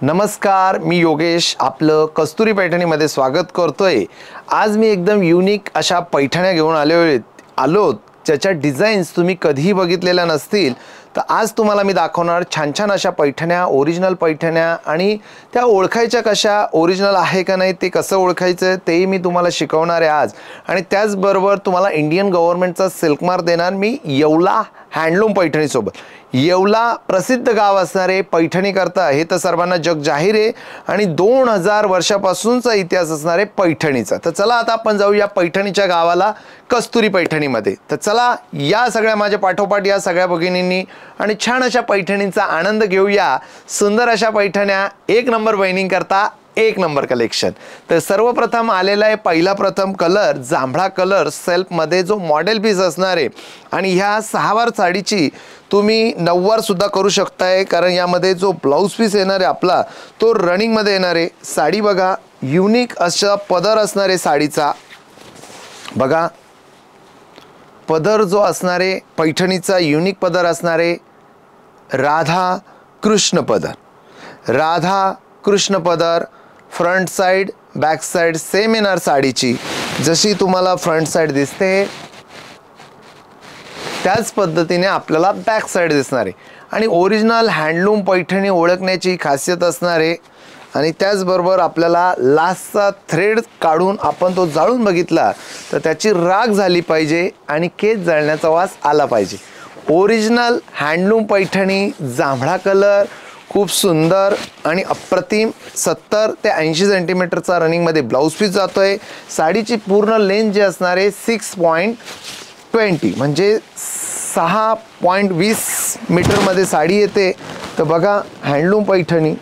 नमस्कार, मी योगेश आपलं कस्तुरी पैठणीमध्ये स्वागत करतोय। आज मी एकदम युनिक अशा पैठण्या घेऊन आलो ज्याच्या डिझाईन्स तुम्ही कधीही बघितलेल्या नसतील। तर आज तुम्हाला मी दाखवणार छान छान अशा पैठण्या, ओरिजिनल पैठण्या, आणि त्या ओळखायच्या कशा, ओरिजिनल आहे का नाही ते कसं ओळखायचं तेही मी तुम्हाला शिकवणार आहे आज। आणि त्याचबरोबर तुम्हाला इंडियन गव्हर्नमेंटचा सिल्क मार्क देणार मी येवला हँडलूम पैठणी सोबत। येवला प्रसिद्ध गाव असणारे पैठणी करता हे तर सर्वांना जग जाहीर आहे, आणि 2000 वर्षापासूनचा इतिहास असणारे पैठणीचा। तर चला आता आपण जाऊया पैठणीच्या गावाला, कस्तुरी पैठणीमध्ये। तर चला या सगळ्या माझ्या पाठोपाठ या सगळ्या भगिनींनी आणि छान अशा पैठणींचा आनंद घेऊया। सुंदर अशा पैठण्या, एक नंबर वहिनी करता एक नंबर कलेक्शन। तर सर्वप्रथम आलेला आहे पहिला प्रथम कलर, जांभळा कलर सेल्फ मध्ये जो मॉडेल पीस असणार आहे। आणि ह्या 6 वार साडीची तुम्ही 9 वार सुद्धा करू शकताय, कारण यामध्ये जो ब्लाउज पीस येणार आहे आपला तो रनिंग मध्ये येणार आहे। साडी बघा, युनिक असा पदर असणार आहे साडीचा। बघा पदर जो असणार आहे पैठणीचा युनिक पदर असणार आहे, राधा कृष्ण पदर। राधा कृष्ण पदर, front side back side same येणार साडीची। जशी तुम्हाला फ्रंट साइड दिसते त्याच पद्धतीने आपल्याला बॅक साइड दिसणार आहे। आणि ओरिजिनल हँडलूम पैठणी ओळखण्याची खासियत असणार आहे। आणि त्याचबरोबर आपल्याला लास्टचा थ्रेड काढून आपण तो जाळून बघितला तर त्याची राख झाली पाहिजे आणि केस जळण्याचा वास आला पाहिजे। ओरिजिनल हँडलूम पैठणी, जांभळा कलर, खूप सुंदर आणि अप्रतिम। 70 ते 80 सेंटीमीटरचा रनिंगमध्ये ब्लाउज पीस जातोय। साडीची पूर्ण लेंथ जी असणार आहे 6.20 म्हणजे 6.20 मीटरमध्ये साडी येते। तर बघा हँडलूम पैठणी,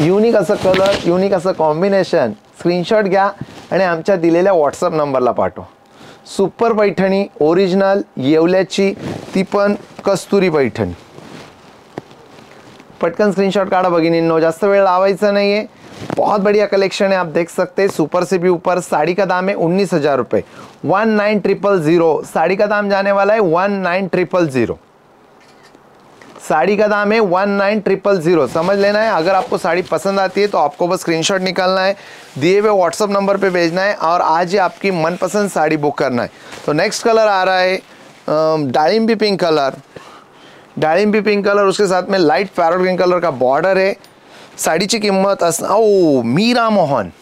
युनिक असं कलर, युनिक असं कॉम्बिनेशन। स्क्रीनशॉट घ्या आणि आमच्या दिलेल्या व्हॉट्सअप नंबरला पाठवा। सुपर पैठणी ओरिजिनल येवल्याची, ती पण कस्तुरी पैठणी। पटकन स्क्रीनशॉट काढ़ा भगिनीनो, जास्त वेळ लावायचा नहीं है। बहुत बढ़िया कलेक्शन है, आप देख सकते हैं। सुपर से भी ऊपर। साड़ी का दाम है 19,000 रुपये, 19,000। साड़ी का दाम जाने वाला है 19,000। साड़ी का दाम है 19,000, समझ लेना है। अगर आपको साड़ी पसंद आती है तो आपको बस स्क्रीनशॉट निकालना है, दिए हुए व्हाट्सअप नंबर पे भेजना है और आज ही आपकी मनपसंद साड़ी बुक करना है। तो नेक्स्ट कलर आ रहा है डाळिंबी पिंक कलर। डाळिंबी पिंक कलर, उसके साथ में लाइट पैरोट ग्रीन कलर का बॉर्डर है। साड़ी की कीमत ओ मीरा मोहन।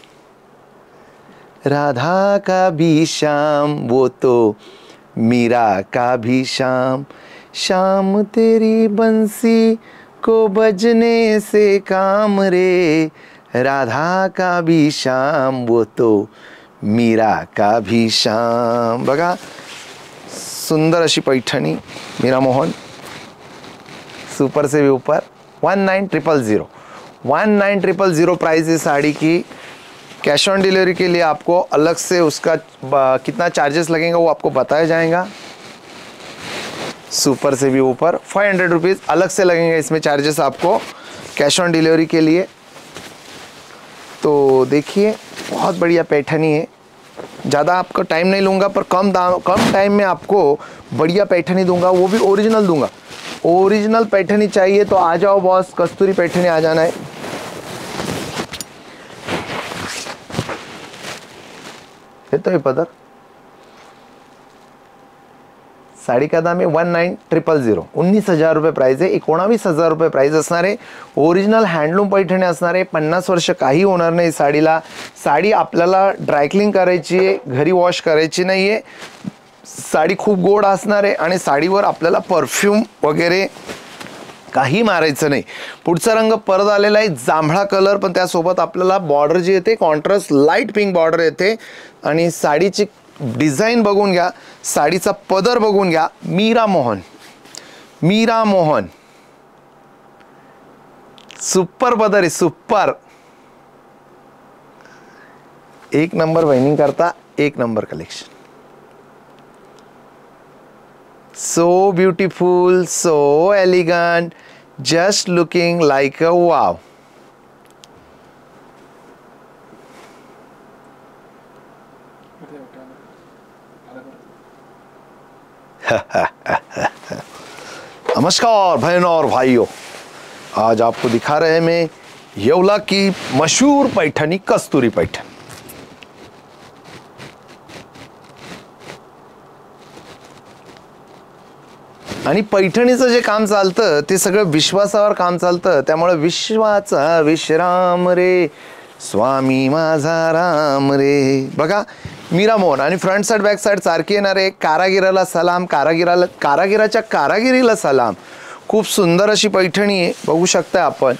राधा का भी शाम वो तो मीरा का भी शाम, शाम तेरी बंसी को बजने से काम रे। राधा का भी शाम वो तो मीरा का भी शाम। बघा सुंदर अशी पैठणी मीरा मोहन, सुपर से भी ऊपर। 19,000, 19,000 प्राइस है साड़ी की। कैश ऑन डिलीवरी के लिए आपको अलग से उसका कितना चार्जेस लगेगा वो आपको बताया जाएगा। सुपर से भी ऊपर 500 रुपीज़ अलग से लगेंगे इसमें चार्जेस आपको कैश ऑन डिलीवरी के लिए। तो देखिए बहुत बढ़िया पैठनी है। ज़्यादा आपका टाइम नहीं लूँगा, पर कम टाइम में आपको बढ़िया पैठनी दूंगा, वो भी ओरिजिनल दूंगा। ओरिजिनल पैठनी चाहिए तो आ जाओ बॉस, कस्तूरी पैठनी आ जाना है। ये तो पदर। साड़ी का दाम है 19,000, 19,000 रुपये प्राइस आहे। 19,000 रुपये प्राइस असणार आहे। ओरिजिनल हँडलूम पैठणी असणार आहे। 50 वर्ष काही होणार नाही साडीला। साडी आपल्याला ड्रायक्लिंग करायची आहे, घरी वॉश करायची नाही आहे। साडी खूप गोड असणार आहे आणि साडीवर आपल्याला परफ्यूम वगैरे काही मारायचं नाही। पुढचा रंग परत आलेला आहे जांभळा कलर, पण त्यासोबत आपल्याला बॉर्डर जी येते कॉन्ट्रास्ट लाईट पिंक बॉर्डर येते। आणि साडीची डिझाइन बघून घ्या, साडीचा पदर बघून घ्या। मीरा मोहन, मीरा मोहन, सुपर पदर आहे, सुपर। एक नंबर वाइनिंग करता एक number collection. So beautiful, so elegant, just looking like a wow. नमस्कार बहनों और भाइयों, आज आपको दिखा रहे हैं मैं येवला की मशहूर पैठणी कस्तुरी पैठण। आणि पैठणीचं जे काम चालतं ते सगळं विश्वासावर काम चालतं, त्यामुळे विश्वाचा विश्राम रे स्वामी माझा राम रे। बघा मीरा मोहन आणि फ्रंट साइड बॅक साइड सारखी येणारे कारागिराला सलाम, कारागिराच्या कारागिरीला सलाम। खूप सुंदर अशी पैठणी आहे, बघू शकता आपण।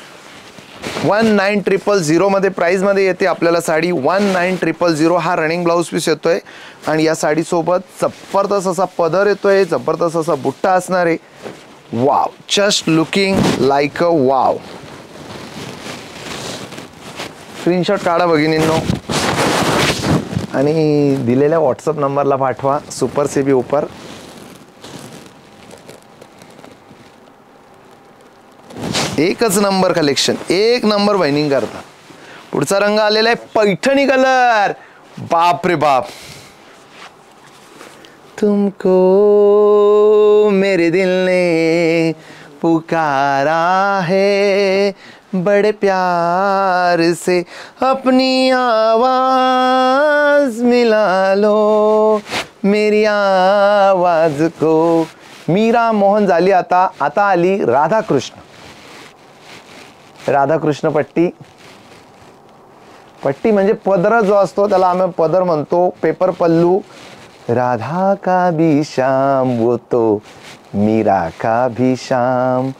19,000 मध्ये प्राइस मध्ये येते आपल्याला साडी। 19,000 हा रनिंग ब्लाउज पीस येतोय आणि या साडी सोबत जबरदस्त असा पदर येतोय, जबरदस्त असा बुट्टा असणार आहे। Wow, just looking like a wow. Screenshot काढा भगिनींनो आणि दिलेल्या व्हॉट्सअप नंबरला पाठवा सुपर सेबी ऊपर। एकच नंबर कलेक्शन, एक नंबर वाइनिंग करता। पुढचा रंग आलेला आहे पैठणी कलर। बाप रे बाप, तुमको मेरे दिल ने पुकारा है बड़े प्यार से, अपनी आवाज मिला लो मेरी आवाज को। मीरा मोहन झाली, आता आली राधाकृष्ण। राधाकृष्ण पट्टी, पट्टी म्हणजे पदर जो असतो त्याला आम्ही पदर म्हणतो, पेपर पल्लू। राधा का भी शाम वो तो मीरा का भी शाम,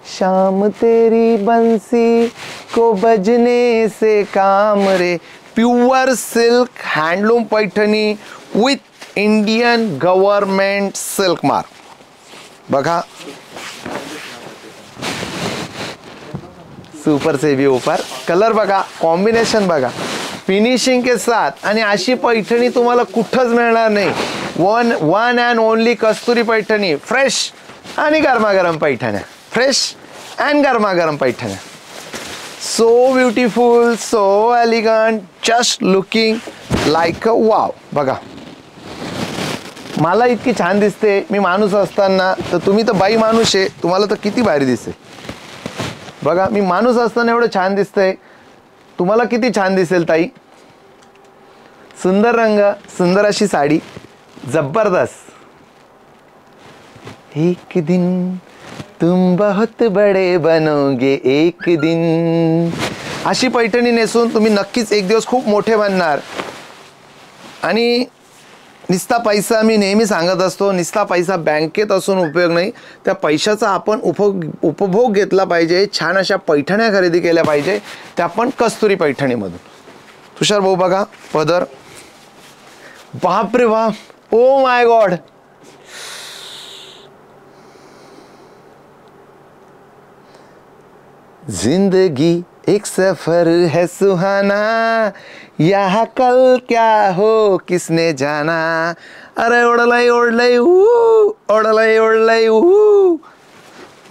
शाम तेरी बंसी को बजने से काम रे। Pure silk handloom Paithani with Indian government silk mark. बघा सुपर सेबी ऊपर, कलर बघा, कॉम्बिनेशन बघा, फिनिशिंग के साथ। आणि अशी पैठणी तुम्हाला कुठंच मिळणार नाही। One and only Kasturi Paithani, fresh आणि गरमागरम पैठण्या, फ्रेश अँड गरमागरम पैठण्या। So beautiful, so elegant, just looking like a wow. बघा मला इतकी छान दिसते मी माणूस असताना, तर तुम्ही तर बाई माणूस आहे, तुम्हाला तर किती भारी दिसते। बघा मी माणूस असताना एवढं छान दिसतंय, तुम्हाला किती छान दिसेल ताई। सुंदर रंग, सुंदर अशी साडी, जबरदस्त। एक दिन तुम बहुत बड़े बनोगे एक दिन, अशी पैठणी नेसून तुम्ही नक्कीच एक दिवस खूप मोठे बनणार। आणि निस्ता पैसा, मी नेहमी सांगत असतो, निस्ता पैसा बँकेत असून उपयोग नाही, त्या पैशाचा आपण उपभोग घेतला पाहिजे। छान अशा पैठण्या खरेदी केल्या पाहिजे, त्या पण कस्तुरी पैठणीमधून। तुषार भाऊ बघा पदर, बाप रे बाप, ओ माय गॉड। जिंदगी एक सफर है सुहाना, यहाँ कल क्या हो किसने जाना। अरे ओढलय ओढलय ओढलय ओढलय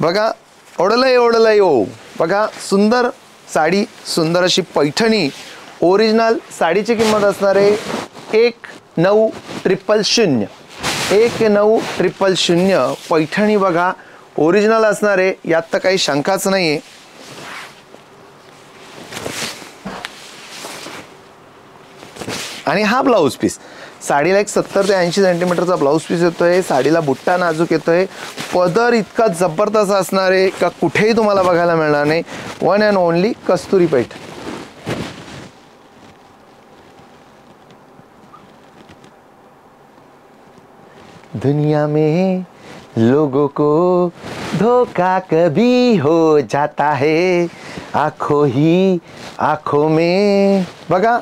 बघा, ओढलय ओढलय ओ। बघा सुंदर साडी, सुंदर अशी पैठणी। ओरिजिनल साडीची किंमत असणार आहे 19,000, 19,000 पैठणी। बघा ओरिजिनल असणार आहे, यात तर काही शंकाच नाही आहे। आणि हा ब्लाउज पीस, साडीला एक 70 ते 80 सेंटीमीटरचा ब्लाउज पीस येतोय। साडीला बुट्टा नाजूक येतोय, पदर इतका जबरदस्त असणार आहे का कुठेही तुम्हाला बघायला मिळणार नाही। वन अँड ओनली कस्तुरी पैठण। दुनिया में लोगों को धोखा कभी हो जाता है, आंखों ही आंखों में। बघा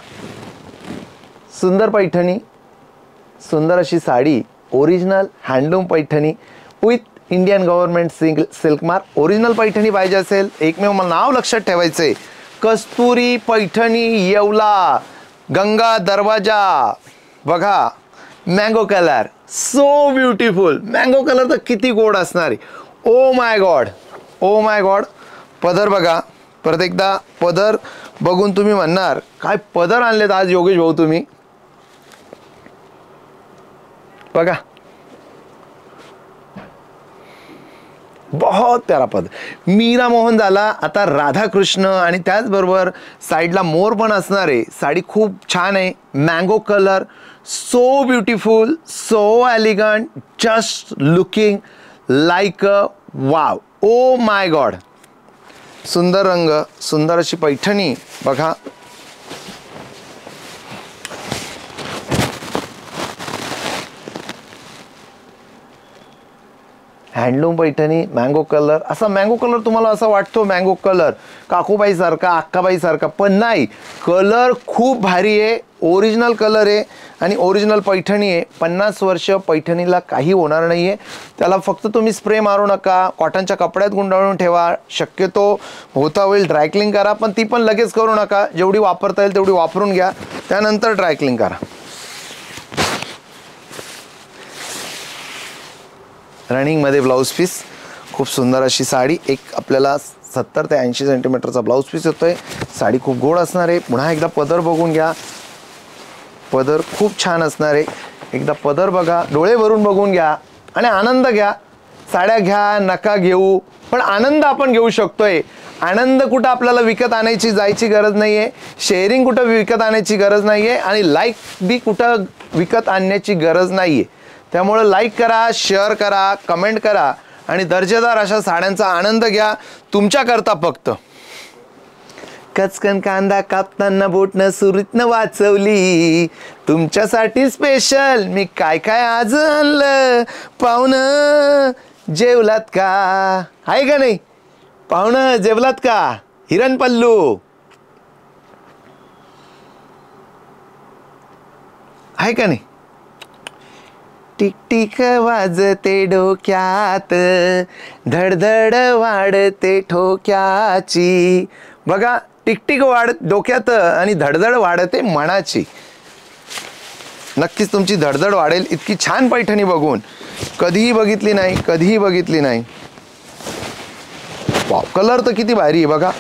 सुंदर पैठणी, सुंदर अशी sari, original handloom Paithani with Indian government silk mark. Original Paithani पाहिजे असेल, एकमेव मला नाव लक्षात ठेवायचंय, कस्तुरी पैठणी येवला, गंगा दरवाजा। बघा mango colour, so beautiful. Mango colour तर किती गोड असणार आहे। Oh my God, oh my God. पदर बघा, परत एकदा पदर बघून तुम्ही म्हणणार काय पदर आणलेत आज योगेश भाऊ तुम्ही। बघा बहुत प्यारा पद. मीरा मोहन झाला, आता राधाकृष्ण आणि त्याचबरोबर साईडला मोर पण असणार आहे. साडी खूप छान आहे, mango colour, so beautiful, so elegant, just looking like a wow. Oh my God, सुंदर रंग, सुंदर अशी पैठणी बघा. Handloom Paithani, mango colour. असा मँगो कलर तुम्हाला असा वाटतो मँगो कलर काकूबाई सारखा, अक्काबाई सारखा, पण नाही, कलर खूप भारी आहे, ओरिजिनल कलर आहे आणि ओरिजिनल पैठणी आहे. 50 वर्ष पैठणीला काही होणार नाही आहे. त्याला फक्त तुम्ही स्प्रे मारू नका, कॉटनच्या कपड्यात गुंडाळून ठेवा. शक्यतो होता होईल ड्रायक्लिंग करा, पण ती पण लगेच करू नका. जेवढी वापरता येईल तेवढी वापरून घ्या, त्यानंतर ड्रायक्लिंग करा. रनिंगमध्ये ब्लाऊज पीस, खूप सुंदर अशी साडी. एक आपल्याला 70 ते 80 सेंटीमीटरचा ब्लाऊज पीस येतोय. साडी खूप गोड असणार आहे. पुन्हा एकदा पदर बघून घ्या, पदर खूप छान असणार आहे. एकदा पदर बघा, डोळे भरून बघून घ्या आणि आनंद घ्या. साड्या घ्या नका घेऊ, पण आनंद आपण घेऊ शकतोय. आनंद कुठं आपल्याला विकत आणायची जायची गरज नाही आहे, शेअरिंग कुठं विकत आणायची गरज नाही आहे आणि लाईक बी कुठं विकत आणण्याची गरज नाही आहे. त्यामुळे लाईक करा, शेअर करा, कमेंट करा आणि दर्जेदार अशा साड्यांचा आनंद घ्या तुमच्याकरता फक्त. कचकन कांदा कापताना बोटनं सुरीतनं वाचवली, तुमच्यासाठी स्पेशल मी काय काय आज आणलं. पाहुणं जेवलात का, आहे का नाही? पाहुणं जेवलात का? हिरण पल्लू आहे का नाही? टिक टिक वाजते डोक्यात, धडधड वाढते ठोक्याची. बघा, टिकटिक वाढत डोक्यात आणि धडधड वाढते मनाची. नक्कीच तुमची धडधड वाढेल इतकी छान पैठणी बघून. कधीही बघितली नाही, कधीही बघितली नाही. वाव, कलर तर किती भारी आहे बघा.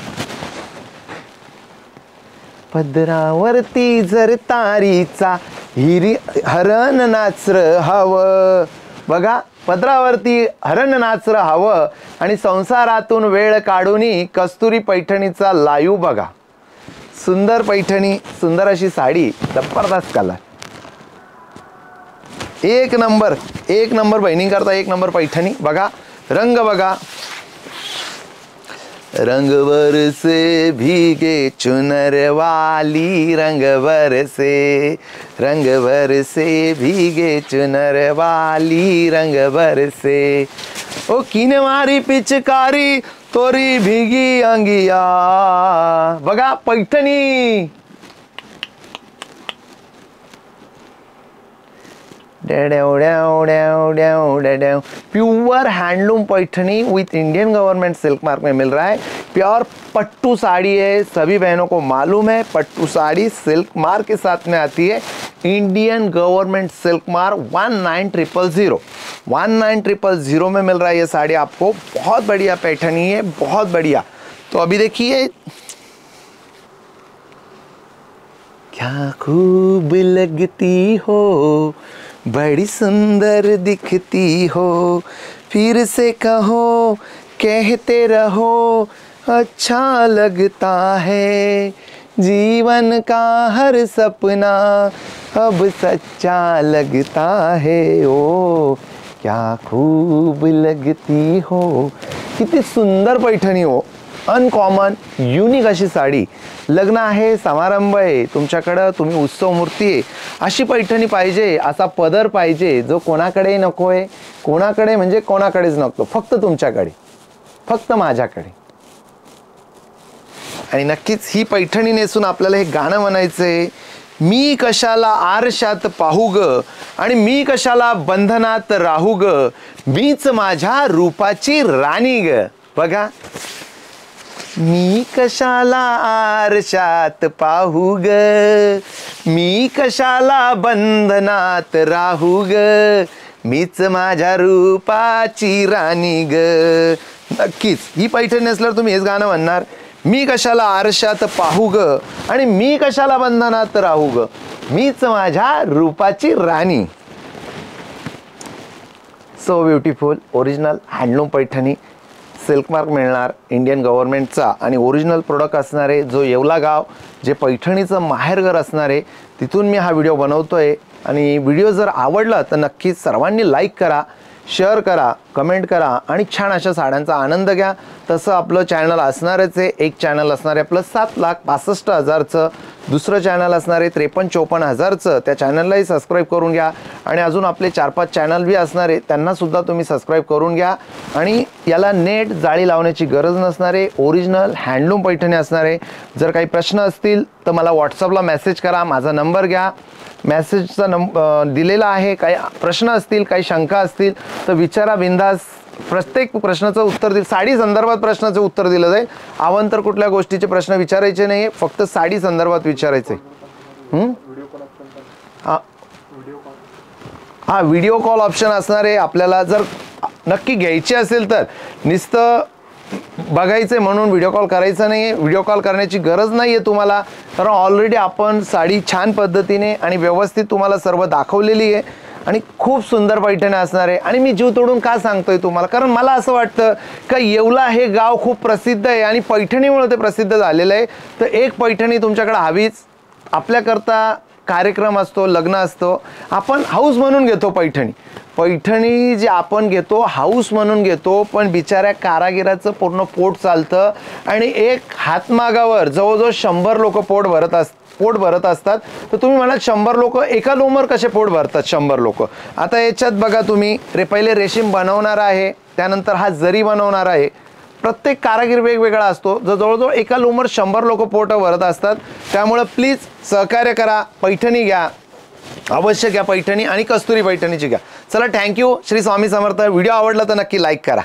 पदरावरती जर तारीचा हिरी हरण नाचर हवं. बघा, पदरावरती हरण नाचर हवं आणि संसारातून वेळ काढूनी कस्तुरी पैठणीचा लाईव्ह बघा. सुंदर पैठणी, सुंदर अशी साडी, जबरदस्त कलर, एक नंबर, एक नंबर बहिणींकरता एक नंबर पैठणी. बघा रंग बघा, रंग बरसे भीगे चुनर वाली, रंग बरसे, रंग बरसे भीगे चुनर वाली, रंग बरसे. ओ किने मारी पिचकारी तोरी भीगी अंगिया. बघा Paithani, pure handloom Paithani with Indian government silk mark में मिल रहा है. प्योर पट्टू साड़ी है, सभी बहनों को मालूम है. पट्टू साड़ी सिल्क मार्क के साथ में आती है. इंडियन गवर्नमेंट सिल्क मार्क 19000 19000 में मिल रहा है ये साड़ी आपको. बहुत बढ़िया पैठनी है, बहुत बढ़िया. तो अभी देखिए, क्या खूब लगती हो, बड़ी सुंदर दिखती हो, फिर से कहो कहते रहो, अच्छा लगता है, जीवन का हर सपना अब सच्चा लगता है. ओ क्या खूब लगती हो. किती सुंदर पैठणी हो, अनकॉमन युनिक अशी साडी. लग्न आहे, समारंभ आहे तुमच्याकडं, तुम्ही उत्सव मूर्ती आहे, अशी पैठणी पाहिजे, असा पदर पाहिजे जो कोणाकडे नको आहे. कोणाकडे म्हणजे कोणाकडेच नको, फक्त तुमच्याकडे, फक्त माझ्याकडे. आणि नक्कीच ही पैठणी नेसून आपल्याला हे गाणं म्हणायचंय. मी कशाला आरशात पाहू ग आणि मी कशाला बंधनात राहू ग, मीच माझ्या रूपाची राणी ग. बघा, मी कशाला आरशात पाहू ग, मी कशाला बंधनात राहू ग, मीच माझ्या रूपाची राणी ग. नक्कीच ही पैठणी नेसल्यावर तुम्ही हेच गाणं म्हणणार. मी कशाला आरशात पाहू ग आणि मी कशाला बंधनात राहू ग, मीच माझ्या रूपाची राणी. So beautiful original handloom Paithani. Silk mark मिळणार इंडियन गव्हर्नमेंटचा आणि ओरिजिनल प्रोडक्ट असणारे जो येवला गाव जे पैठणीचं माहेरघर असणार आहे तिथून मी हा व्हिडिओ बनवतोय। आणि व्हिडिओ जर आवडला तर नक्कीच सर्वांनी लाईक करा, शेअर करा, कमेंट करा आणि छान अशा साड्यांचा आनंद घ्या। तसं आपलं चॅनल असणारच आहे, एक चॅनल असणार आहे आपलं 7,65,000चं, दुसरं चॅनल असणार आहे 53-54,000चं, त्या चॅनललाही सबस्क्राईब करून घ्या। आणि अजून आपले 4-5 चॅनल बी असणार आहे त्यांनासुद्धा तुम्ही सबस्क्राईब करून घ्या। आणि याला नेट जाळी लावण्याची गरज नसणार आहे, ओरिजिनल हँडलूम पैठणी असणार आहे। जर काही प्रश्न असतील तर मला व्हॉट्सअपला मेसेज करा, माझा नंबर घ्या, मेसेजचा दिलेला आहे। काही प्रश्न असतील, काही शंका असतील तर विचारा बिंदास, प्रत्येक प्रश्नाचं उत्तर दिलं, साडी संदर्भात प्रश्नाचं उत्तर दिलं जाईल। अवांतर कुठल्या गोष्टीचे प्रश्न विचारायचे नाही, फक्त साडी संदर्भात विचारायचे। हा व्हिडिओ कॉल ऑप्शन असणार आहे आपल्याला, जर नक्की घ्यायची असेल तर नुसतं बघायचं म्हणून व्हिडिओ कॉल करायचा नाही, व्हिडिओ कॉल करण्याची गरज नाही आहे तुम्हाला, कारण ऑलरेडी आपण साडी छान पद्धतीने आणि व्यवस्थित तुम्हाला सर्व दाखवलेली आहे आणि खूप सुंदर पैठण्या असणार आहे। आणि मी जीव तोडून का सांगतोय तुम्हाला, कारण मला असं वाटतं का येवला हे गाव खूप प्रसिद्ध आहे आणि पैठणीमुळे ते प्रसिद्ध झालेलं आहे। तर एक पैठणी तुमच्याकडे हवीच, आपल्याकरता कार्यक्रम असतो, लग्न असतो, आपण हाऊस म्हणून घेतो पैठणी। पैठणी जी आपण घेतो हाऊस म्हणून घेतो, पण बिचाऱ्या कारागिराचं पूर्ण पोट चालतं आणि एक हातमागावर जवळजवळ 100 लोक पोट भरत असतात। तर तुम्ही म्हणाल 100 लोक एका लोमवर कसे पोट भरतात 100 लोक? आता याच्यात बघा तुम्ही, पहिले रेशीम बनवणार आहे, त्यानंतर हा जरी बनवणार आहे, प्रत्येक कारागीर वेगवेगळा असतो, जवळजवळ एका लोमवर 100 लोक पोट भरत असतात। त्यामुळे प्लीज सहकार्य करा, पैठणी घ्या, अवश्य घ्या पैठणी आणि कस्तुरी पैठणीची घ्या। चला थँक्यू, श्री स्वामी समर्थ। व्हिडिओ आवडला तर नक्की लाईक करा।